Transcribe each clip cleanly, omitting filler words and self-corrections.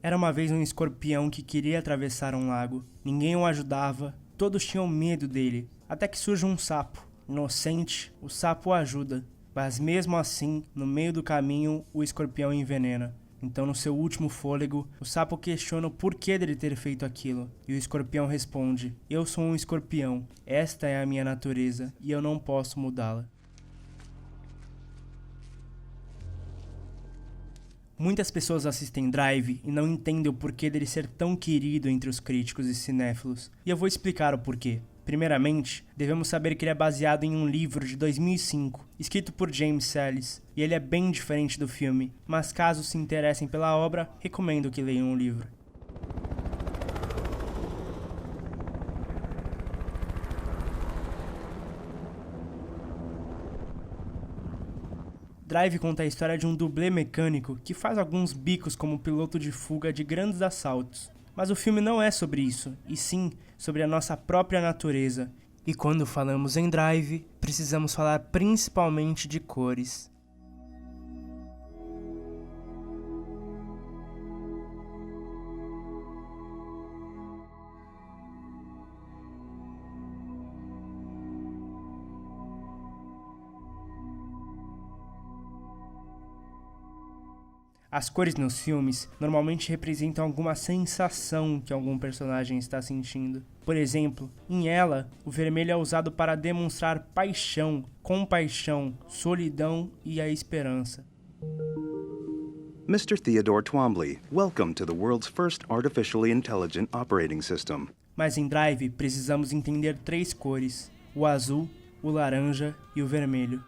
Era uma vez um escorpião que queria atravessar um lago. Ninguém o ajudava, todos tinham medo dele, até que surge um sapo. Inocente, o sapo o ajuda, mas mesmo assim, no meio do caminho, o escorpião envenena. Então, no seu último fôlego, o sapo questiona o porquê dele ter feito aquilo. E o escorpião responde: "Eu sou um escorpião, esta é a minha natureza, e eu não posso mudá-la." Muitas pessoas assistem Drive e não entendem o porquê dele ser tão querido entre os críticos e cinéfilos. E eu vou explicar o porquê. Primeiramente, devemos saber que ele é baseado em um livro de 2005, escrito por James Sallis, e ele é bem diferente do filme, mas caso se interessem pela obra, recomendo que leiam o livro. Drive conta a história de um dublê mecânico que faz alguns bicos como piloto de fuga de grandes assaltos. Mas o filme não é sobre isso, e sim sobre a nossa própria natureza. E quando falamos em Drive, precisamos falar principalmente de cores. As cores nos filmes normalmente representam alguma sensação que algum personagem está sentindo. Por exemplo, em Ela, o vermelho é usado para demonstrar paixão, compaixão, solidão e a esperança. Mr. Theodore Twombly, welcome to the world's first artificially intelligent operating system. Mas em Drive precisamos entender 3 cores: o azul, o laranja e o vermelho.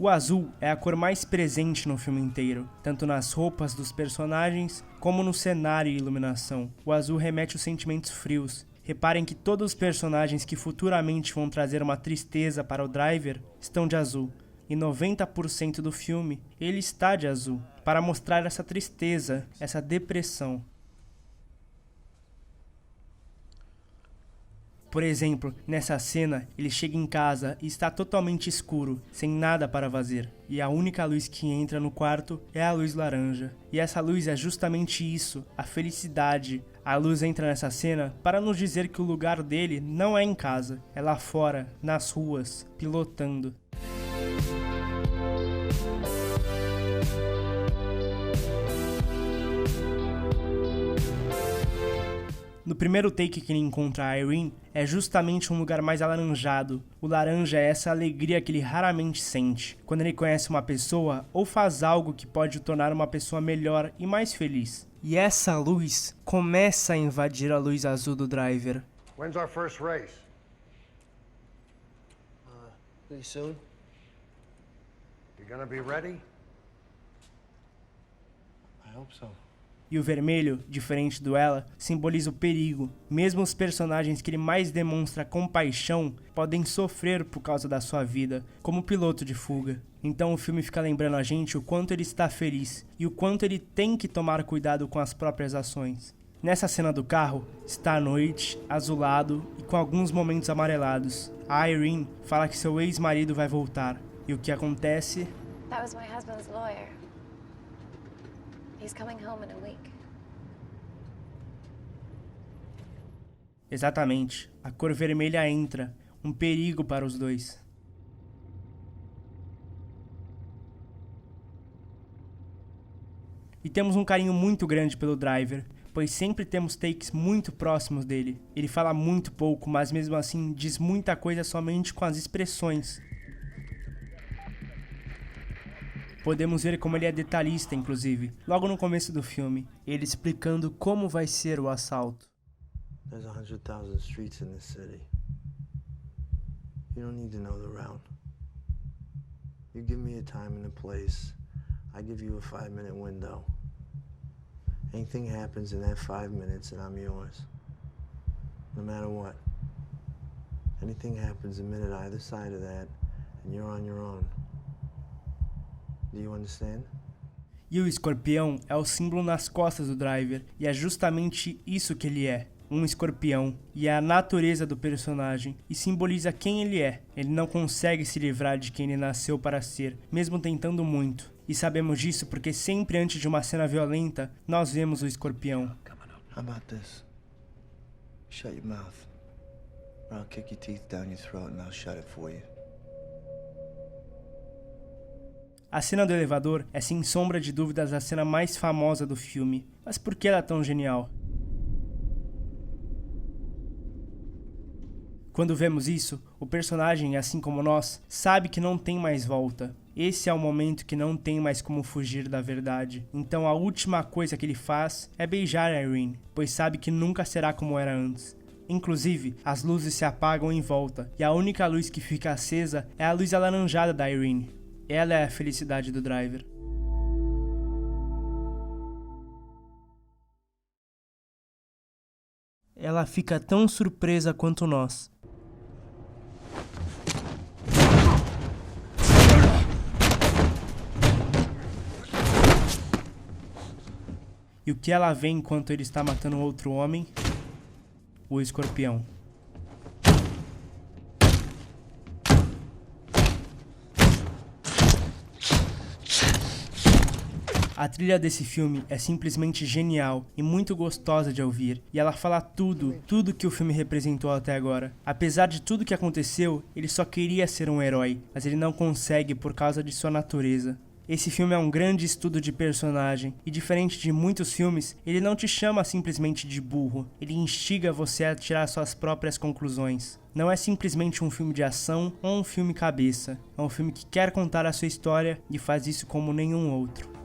O azul é a cor mais presente no filme inteiro, tanto nas roupas dos personagens como no cenário e iluminação. O azul remete aos sentimentos frios. Reparem que todos os personagens que futuramente vão trazer uma tristeza para o Driver estão de azul. E 90% do filme ele está de azul, para mostrar essa tristeza, essa depressão. Por exemplo, nessa cena, ele chega em casa e está totalmente escuro, sem nada para fazer, e a única luz que entra no quarto é a luz laranja. E essa luz é justamente isso, a felicidade. A luz entra nessa cena para nos dizer que o lugar dele não é em casa, é lá fora, nas ruas, pilotando. No primeiro take que ele encontra a Irene, é justamente um lugar mais alaranjado. O laranja é essa alegria que ele raramente sente, quando ele conhece uma pessoa ou faz algo que pode o tornar uma pessoa melhor e mais feliz. E essa luz começa a invadir a luz azul do Driver. When's our first race? Pretty soon. You gonna be ready? I hope so. E o vermelho, diferente do Ela, simboliza o perigo. Mesmo os personagens que ele mais demonstra compaixão podem sofrer por causa da sua vida, como o piloto de fuga. Então o filme fica lembrando a gente o quanto ele está feliz e o quanto ele tem que tomar cuidado com as próprias ações. Nessa cena do carro, está à noite, azulado e com alguns momentos amarelados. A Irene fala que seu ex-marido vai voltar. E o que acontece? That was my husband's lawyer. He's coming home in a week. Exatamente, a cor vermelha entra, um perigo para os dois. E temos um carinho muito grande pelo Driver, pois sempre temos takes muito próximos dele. Ele fala muito pouco, mas mesmo assim diz muita coisa somente com as expressões. Podemos ver como ele é detalhista, inclusive, logo no começo do filme, ele explicando como vai ser o assalto. There's 100,000 streets in this city. You don't need to know the route. You give me a time and a place, I give you a 5-minute window. Anything happens in that 5 minutes and I'm yours. No matter what. Anything happens a minute either side of that and you're on your own. Do you understand? E o escorpião é o símbolo nas costas do Driver, e é justamente isso que ele é. Um escorpião, e é a natureza do personagem, e simboliza quem ele é. Ele não consegue se livrar de quem ele nasceu para ser, mesmo tentando muito. E sabemos disso porque sempre antes de uma cena violenta, nós vemos o escorpião. How about this? Shut your mouth, or I'll kick your teeth down your throat and I'll shut it for you. A cena do elevador é sem sombra de dúvidas a cena mais famosa do filme. Mas por que ela é tão genial? Quando vemos isso, o personagem, assim como nós, sabe que não tem mais volta. Esse é o momento que não tem mais como fugir da verdade. Então a última coisa que ele faz é beijar a Irene, pois sabe que nunca será como era antes. Inclusive, as luzes se apagam em volta, e a única luz que fica acesa é a luz alaranjada da Irene. Ela é a felicidade do Driver. Ela fica tão surpresa quanto nós. E o que ela vê enquanto ele está matando outro homem? O escorpião. A trilha desse filme é simplesmente genial e muito gostosa de ouvir, e ela fala tudo que o filme representou até agora. Apesar de tudo que aconteceu, ele só queria ser um herói, mas ele não consegue por causa de sua natureza. Esse filme é um grande estudo de personagem, e diferente de muitos filmes, ele não te chama simplesmente de burro, ele instiga você a tirar suas próprias conclusões. Não é simplesmente um filme de ação ou um filme cabeça, é um filme que quer contar a sua história e faz isso como nenhum outro.